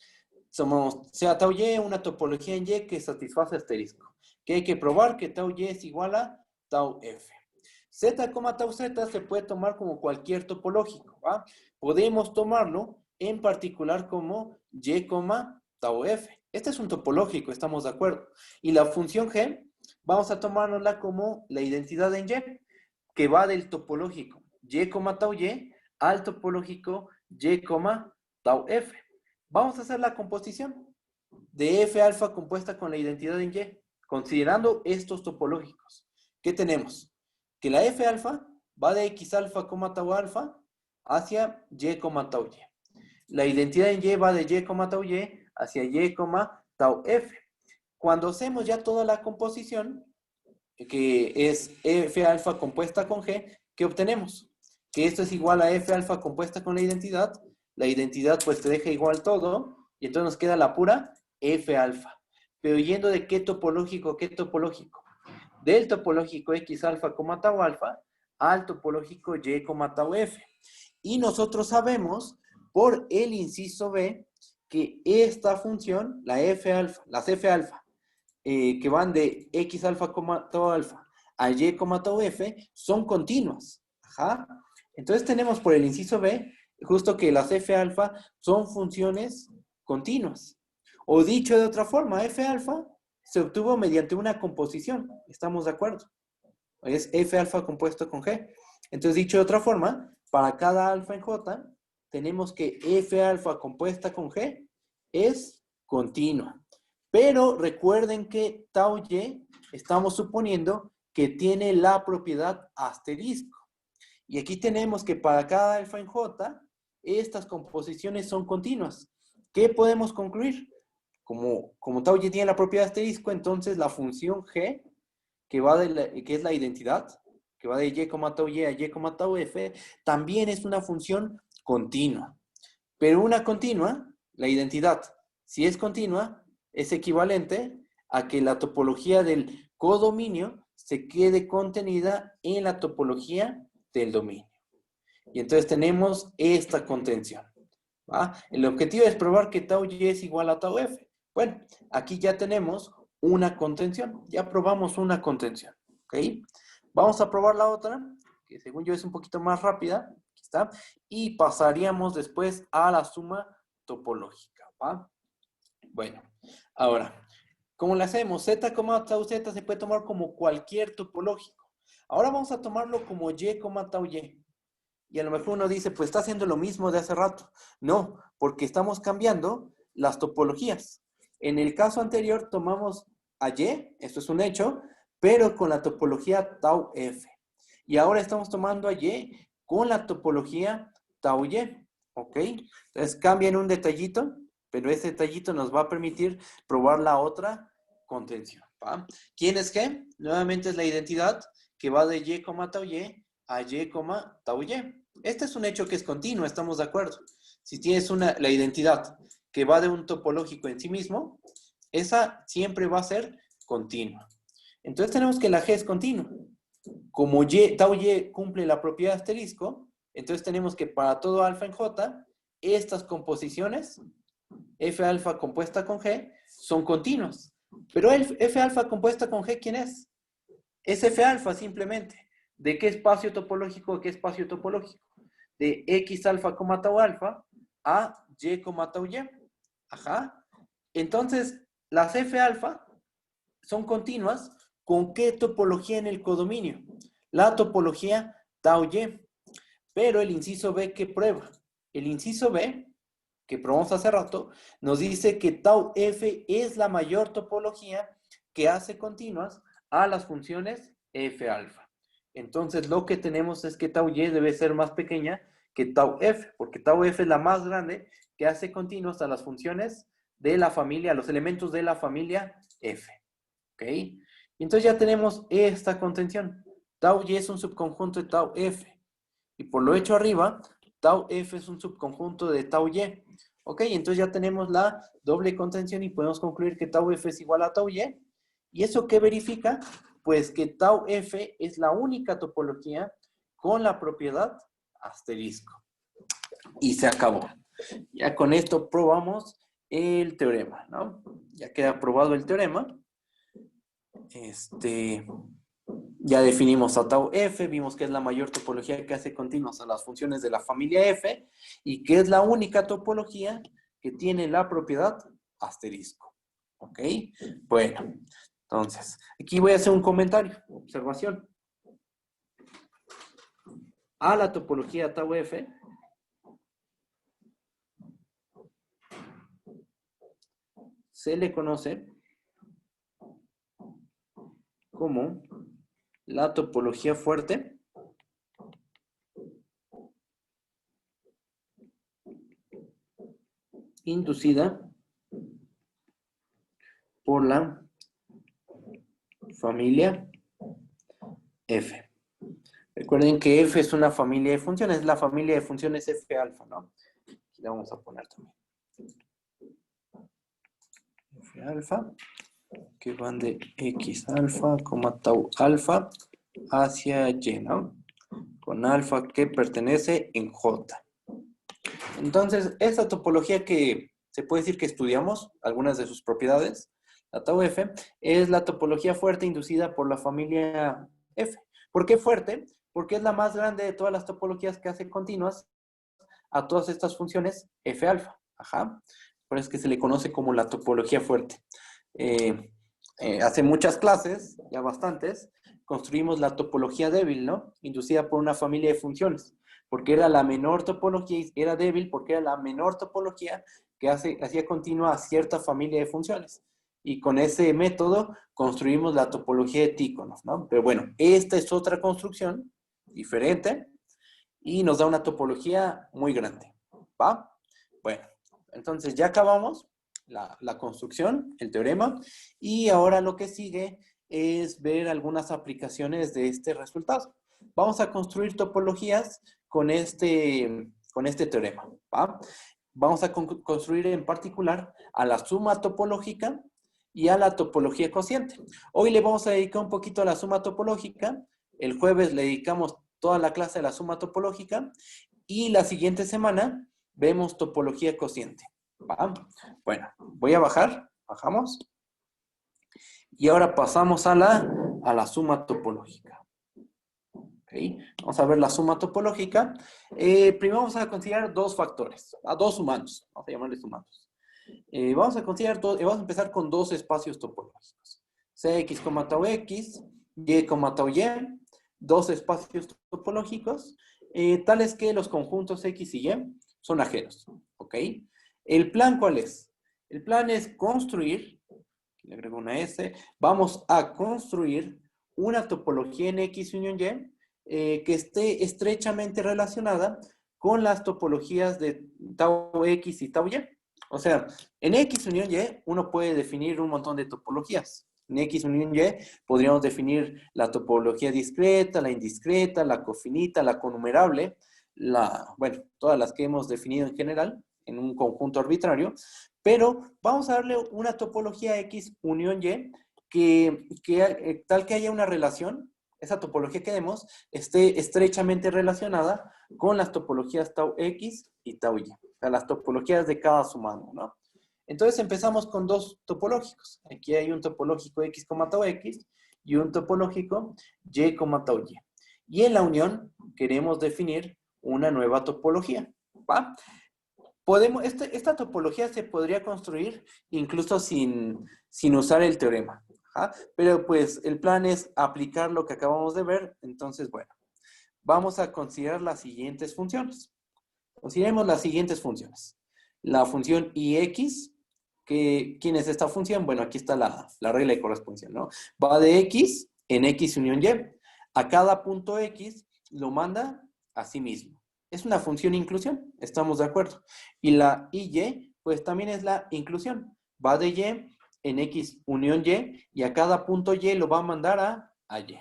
Sea tau y una topología en y que satisface asterisco. Que hay que probar que tau y es igual a tau f. Z, tau z se puede tomar como cualquier topológico, ¿va? Podemos tomarlo en particular como y, tau f. Este es un topológico, estamos de acuerdo. Y la función g, vamos a tomárnosla como la identidad en y, que va del topológico y, tau y al topológico y, tau f. Vamos a hacer la composición de F alfa compuesta con la identidad en Y, considerando estos topológicos. ¿Qué tenemos? Que la F alfa va de X alfa, tau alfa hacia Y, tau Y. La identidad en Y va de Y, tau Y hacia Y, tau F. Cuando hacemos ya toda la composición, que es F alfa compuesta con G, ¿qué obtenemos? Que esto es igual a F alfa compuesta con la identidad pues te deja igual todo, y entonces nos queda la pura F alfa. Pero yendo de qué topológico a qué topológico. Del topológico X alfa, tau alfa, al topológico Y, tau F. Y nosotros sabemos, por el inciso B, que esta función, la F alfa, las F alfa, que van de X alfa, tau alfa, a Y, tau F, son continuas. Ajá. Entonces tenemos por el inciso B, justo que las F alfa son funciones continuas. O dicho de otra forma, F alfa se obtuvo mediante una composición. ¿Estamos de acuerdo? Es F alfa compuesto con G. Entonces, dicho de otra forma, para cada alfa en J, tenemos que F alfa compuesta con G es continua. Pero recuerden que tau Y estamos suponiendo que tiene la propiedad asterisco. Y aquí tenemos que para cada alfa en J, estas composiciones son continuas. ¿Qué podemos concluir? Como tau Y tiene la propiedad asterisco, entonces la función G, que es la identidad, que va de Y, tau Y a Y, tau F, también es una función continua. Pero una continua, la identidad, si es continua, es equivalente a que la topología del codominio se quede contenida en la topología del dominio. Y entonces tenemos esta contención. ¿Va? El objetivo es probar que tau Y es igual a tau F. Bueno, aquí ya tenemos una contención. Ya probamos una contención. ¿Ok? Vamos a probar la otra, que según yo es un poquito más rápida. Aquí está. Y pasaríamos después a la suma topológica. ¿Va? Bueno, ahora, ¿cómo le hacemos? Z, tau Z se puede tomar como cualquier topológico. Ahora vamos a tomarlo como Y, tau Y. Y a lo mejor uno dice, pues está haciendo lo mismo de hace rato. No, porque estamos cambiando las topologías. En el caso anterior tomamos a Y, esto es un hecho, pero con la topología tau F. Y ahora estamos tomando a Y con la topología tau Y. ¿Ok? Entonces cambian un detallito, pero ese detallito nos va a permitir probar la otra contención. ¿Va? ¿Quién es qué? Nuevamente es la identidad que va de Y, tau Y a Y, tau Y. Este es un hecho que es continuo, estamos de acuerdo. Si tienes la identidad que va de un topológico en sí mismo, esa siempre va a ser continua. Entonces tenemos que la G es continua. Como tau Y cumple la propiedad asterisco, entonces tenemos que para todo alfa en J, estas composiciones, F alfa compuesta con G, son continuas. Pero el F alfa compuesta con G, ¿quién es? Es F alfa simplemente. ¿De qué espacio topológico a qué espacio topológico? De X alfa, tau alfa a Y, tau Y. Ajá. Entonces, las F alfa son continuas. ¿Con qué topología en el codominio? La topología tau Y. Pero el inciso B, ¿qué prueba? El inciso B, que probamos hace rato, nos dice que tau F es la mayor topología que hace continuas a las funciones F alfa. Entonces, lo que tenemos es que tau Y debe ser más pequeña que tau F, porque tau F es la más grande que hace continuos a las funciones de la familia, los elementos de la familia F. ¿Ok? Y entonces ya tenemos esta contención. Tau Y es un subconjunto de tau F. Y por lo hecho arriba, tau F es un subconjunto de tau Y. Ok, entonces ya tenemos la doble contención y podemos concluir que tau F es igual a tau Y. ¿Y eso qué verifica? Pues que tau F es la única topología con la propiedad asterisco. Y se acabó. Ya con esto probamos el teorema, ¿no? Ya queda probado el teorema. Ya definimos a tau F, vimos que es la mayor topología que hace continuas a las funciones de la familia F y que es la única topología que tiene la propiedad asterisco. ¿Ok? Bueno, entonces, aquí voy a hacer un comentario, observación. A la topología tau F se le conoce como la topología fuerte inducida por la familia F. Recuerden que F es una familia de funciones, es la familia de funciones F alfa, ¿no? Aquí la vamos a poner también. F alfa, que van de X alfa, tau alfa, hacia Y, ¿no? Con alfa que pertenece en J. Entonces, esta topología que se puede decir que estudiamos, algunas de sus propiedades, la tau F, es la topología fuerte inducida por la familia F. ¿Por qué fuerte? Porque es la más grande de todas las topologías que hace continuas a todas estas funciones F alfa. Ajá. Por eso es que se le conoce como la topología fuerte. Hace muchas clases, ya bastantes, construimos la topología débil, ¿no? Inducida por una familia de funciones, porque era la menor topología, era débil porque era la menor topología que hacía continua a cierta familia de funciones. Y con ese método construimos la topología de Tícono, ¿no? Pero bueno, esta es otra construcción diferente y nos da una topología muy grande, ¿va? Bueno, entonces ya acabamos la construcción, el teorema, y ahora lo que sigue es ver algunas aplicaciones de este resultado. Vamos a construir topologías con este teorema, ¿va? Vamos a construir en particular a la suma topológica y a la topología cociente. Hoy le vamos a dedicar un poquito a la suma topológica, el jueves le dedicamos toda la clase a la suma topológica y la siguiente semana vemos topología cociente. ¿Va? Bueno, voy a bajar, bajamos. Y ahora pasamos a la suma topológica. ¿Okay? Vamos a ver la suma topológica. Primero vamos a considerar dos factores, a dos humanos, vamos a llamarles humanos. Vamos a empezar con dos espacios topológicos. Cx, tau x, y, tau y, dos espacios topológicos, tales que los conjuntos x y y son ajenos. ¿Ok? ¿El plan cuál es? El plan es construir, le agrego una S, vamos a construir una topología en X unión Y que esté estrechamente relacionada con las topologías de tau X y tau Y. O sea, en X unión Y uno puede definir un montón de topologías. En X unión Y podríamos definir la topología discreta, la indiscreta, la cofinita, la conumerable, bueno, todas las que hemos definido en general en un conjunto arbitrario, pero vamos a darle una topología X unión Y tal que haya una relación, esa topología que demos, esté estrechamente relacionada con las topologías tau X y tau Y, o sea, las topologías de cada sumando, ¿no? Entonces empezamos con dos topológicos. Aquí hay un topológico X, tau X y un topológico Y, tau Y. Y en la unión queremos definir una nueva topología, ¿va? Esta topología se podría construir incluso sin usar el teorema. ¿Ja? Pero pues el plan es aplicar lo que acabamos de ver. Entonces, bueno, vamos a considerar las siguientes funciones. Consideremos las siguientes funciones. La función ix, ¿quién es esta función? Bueno, aquí está la regla de correspondencia, ¿no? Va de x en x unión y. A cada punto x lo manda a sí mismo. Es una función inclusión, estamos de acuerdo. Y la y, pues también es la inclusión. Va de y en x unión y a cada punto y lo va a mandar a y.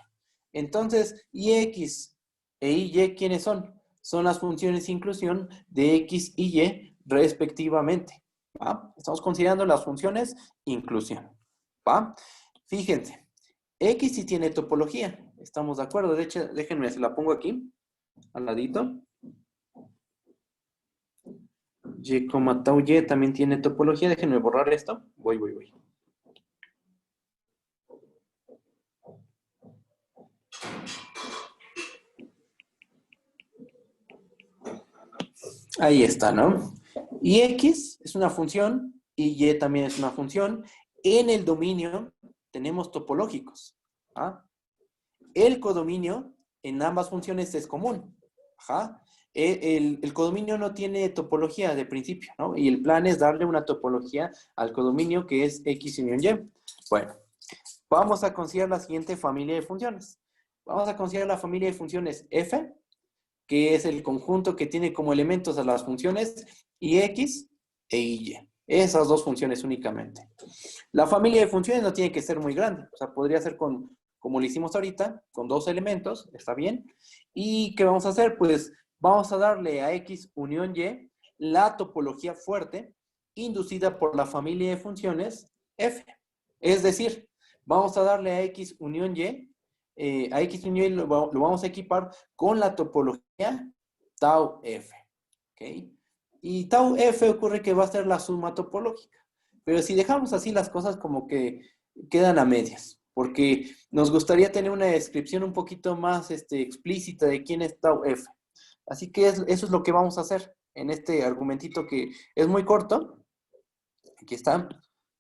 Entonces, ix e y, ¿quiénes son? Son las funciones inclusión de x y y respectivamente. ¿Va? Estamos considerando las funciones inclusión. ¿Va? Fíjense, x sí tiene topología. Estamos de acuerdo. De hecho, déjenme, se la pongo aquí, al ladito. Y, tau y también tiene topología. Déjenme borrar esto. Voy. Ahí está, ¿no? Y x es una función y y también es una función. En el dominio tenemos topológicos. ¿Ah? El codominio en ambas funciones es común. Ajá. El codominio no tiene topología de principio, ¿no? Y el plan es darle una topología al codominio que es X unión Y. Bueno, vamos a considerar la siguiente familia de funciones. Vamos a considerar la familia de funciones F, que es el conjunto que tiene como elementos a las funciones Ix e Y. Esas dos funciones únicamente. La familia de funciones no tiene que ser muy grande. O sea, podría ser como lo hicimos ahorita, con dos elementos, está bien. ¿Y qué vamos a hacer? Pues vamos a darle a X unión Y la topología fuerte inducida por la familia de funciones F. Es decir, vamos a darle a X unión Y, lo vamos a equipar con la topología tau F. ¿Ok? Y tau F ocurre que va a ser la suma topológica. Pero si dejamos así las cosas como que quedan a medias, porque nos gustaría tener una descripción un poquito más explícita de quién es tau F. Así que eso es lo que vamos a hacer en este argumentito que es muy corto. Aquí está.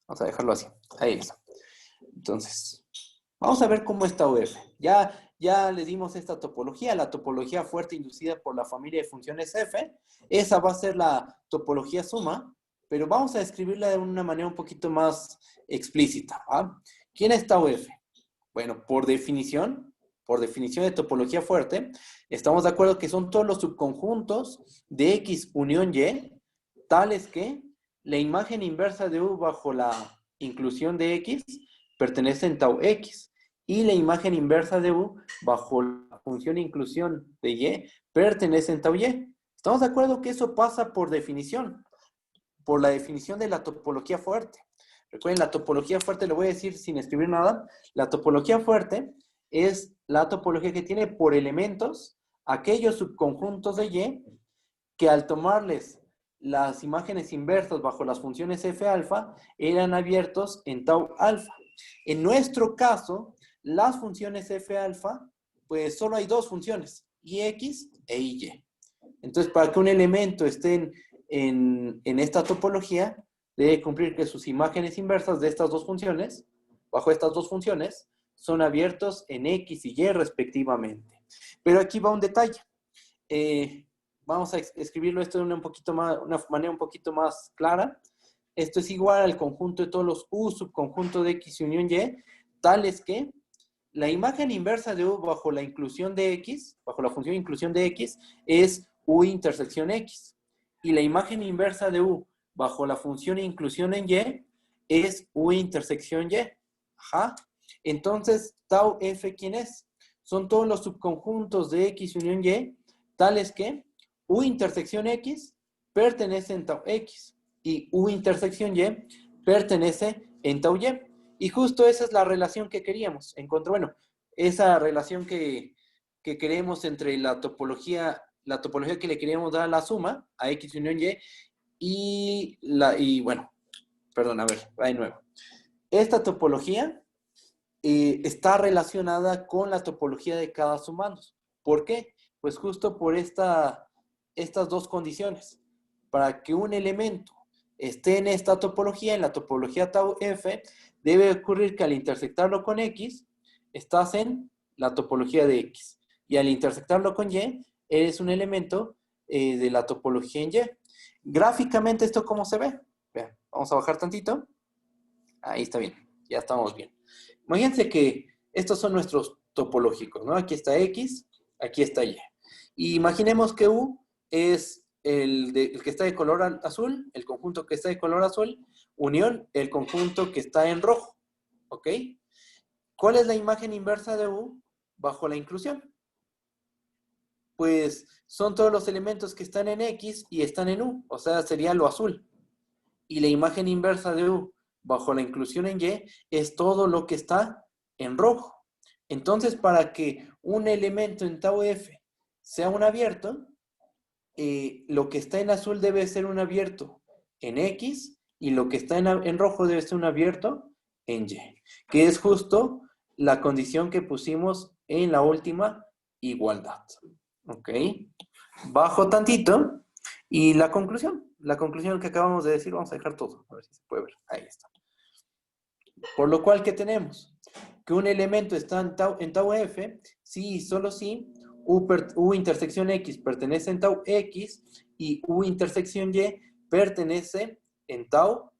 Vamos a dejarlo así. Ahí está. Entonces, vamos a ver cómo es tau F. Ya le dimos esta topología, la topología fuerte inducida por la familia de funciones F. Esa va a ser la topología suma, pero vamos a escribirla de una manera un poquito más explícita. ¿Va? ¿Quién es tau F? Bueno, por definición de topología fuerte, estamos de acuerdo que son todos los subconjuntos de X unión Y, tales que la imagen inversa de U bajo la inclusión de X pertenece en tau X, y la imagen inversa de U bajo la función inclusión de Y pertenece en tau Y. Estamos de acuerdo que eso pasa por definición, por la definición de la topología fuerte. Recuerden, la topología fuerte, lo voy a decir sin escribir nada, la topología fuerte es la topología que tiene por elementos aquellos subconjuntos de Y que al tomarles las imágenes inversas bajo las funciones f alfa eran abiertos en tau alfa. En nuestro caso, las funciones f alfa, pues solo hay dos funciones, ix e y. Entonces, para que un elemento esté en esta topología, debe cumplir que sus imágenes inversas de estas dos funciones, bajo estas dos funciones, son abiertos en X y Y respectivamente. Pero aquí va un detalle. Vamos a escribirlo esto de una manera un poquito más clara. Esto es igual al conjunto de todos los U subconjunto de X unión Y, tales que la imagen inversa de U bajo la inclusión de X, bajo la función inclusión de X, es U intersección X. Y la imagen inversa de U bajo la función inclusión en Y es U intersección Y. Ajá. Entonces, tau F, ¿quién es? Son todos los subconjuntos de X unión Y, tales que U intersección X pertenece en tau X y U intersección Y pertenece en tau Y. Y justo esa es la relación que queríamos encontrar. Bueno, esa relación que queremos entre la topología que le queríamos dar a la suma, a X unión Y, bueno, perdón, a ver, va de nuevo. Esta topología está relacionada con la topología de cada sumandos. ¿Por qué? Pues justo por estas dos condiciones. Para que un elemento esté en esta topología, en la topología tau F, debe ocurrir que al intersectarlo con X, estás en la topología de X. Y al intersectarlo con Y, eres un elemento de la topología en Y. Gráficamente, ¿esto cómo se ve? Vean, vamos a bajar tantito. Ahí está bien, ya estamos bien. Imagínense que estos son nuestros topológicos, ¿no? Aquí está X, aquí está Y. Y imaginemos que U es el que está de color azul, el conjunto que está de color azul, unión, el conjunto que está en rojo, ¿ok? ¿Cuál es la imagen inversa de U bajo la inclusión? Pues son todos los elementos que están en X y están en U, o sea, sería lo azul. Y la imagen inversa de U bajo la inclusión en Y es todo lo que está en rojo. Entonces, para que un elemento en tau F sea un abierto, lo que está en azul debe ser un abierto en X y lo que está en rojo debe ser un abierto en Y, que es justo la condición que pusimos en la última igualdad. ¿Ok? Bajo tantito y la conclusión que acabamos de decir, vamos a dejar todo, a ver si se puede ver, ahí está. Por lo cual, ¿qué tenemos? Que un elemento está en tau F, sí y solo si U intersección X pertenece en tau X y U intersección Y pertenece en tau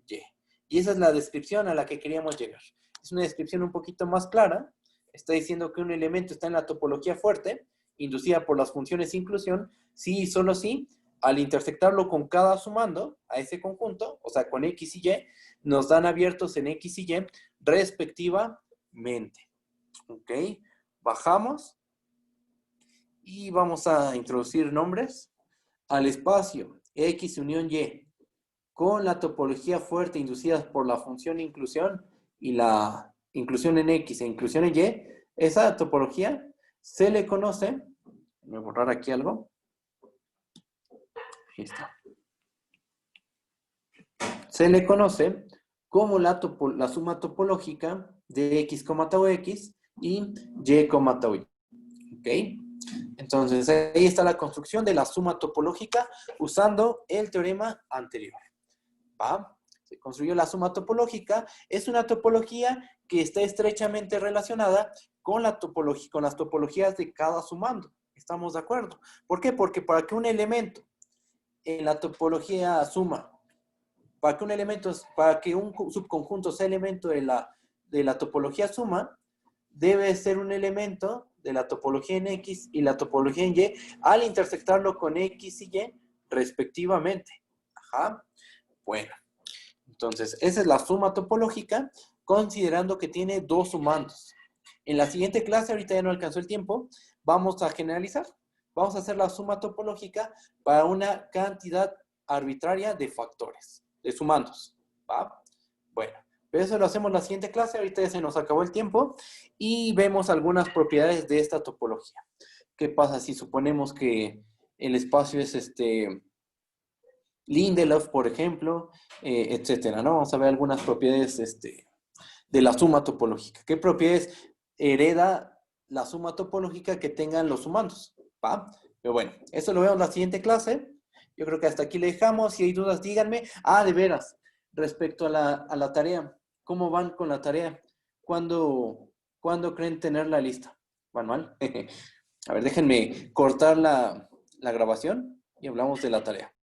Y. Y esa es la descripción a la que queríamos llegar. Es una descripción un poquito más clara. Está diciendo que un elemento está en la topología fuerte, inducida por las funciones inclusión, sí y solo si, al intersectarlo con cada sumando a ese conjunto, o sea, con X y Y, nos dan abiertos en X y Y respectivamente. ¿Ok? Bajamos y vamos a introducir nombres al espacio X unión Y con la topología fuerte inducida por la función inclusión y la inclusión en X e inclusión en Y, esa topología se le conoce, voy a borrar aquí algo, ahí está, se le conoce como la suma topológica de X, tau X y Y, tau Y. ¿Ok? Entonces, ahí está la construcción de la suma topológica usando el teorema anterior. ¿Va? Se construyó la suma topológica. Es una topología que está estrechamente relacionada con las topologías de cada sumando. ¿Estamos de acuerdo? ¿Por qué? Porque para que un elemento en la topología suma, para que un subconjunto sea elemento de la topología suma, debe ser un elemento de la topología en X y la topología en Y al intersectarlo con X y Y respectivamente. Ajá. Bueno, entonces esa es la suma topológica considerando que tiene dos sumandos. En la siguiente clase, ahorita ya no alcanzó el tiempo, vamos a generalizar. Vamos a hacer la suma topológica para una cantidad arbitraria de factores, de sumandos. ¿Va? Bueno. Pero eso lo hacemos en la siguiente clase, ahorita ya se nos acabó el tiempo y vemos algunas propiedades de esta topología. ¿Qué pasa si suponemos que el espacio es Lindelof, por ejemplo, etcétera, ¿no? Vamos a ver algunas propiedades de la suma topológica. ¿Qué propiedades hereda la suma topológica que tengan los sumandos? ¿Va? Pero bueno, eso lo vemos en la siguiente clase. Yo creo que hasta aquí le dejamos. Si hay dudas, díganme. Ah, de veras, respecto a la tarea. ¿Cómo van con la tarea? ¿Cuándo creen tener la lista? ¿Van mal? A ver, déjenme cortar la grabación y hablamos de la tarea.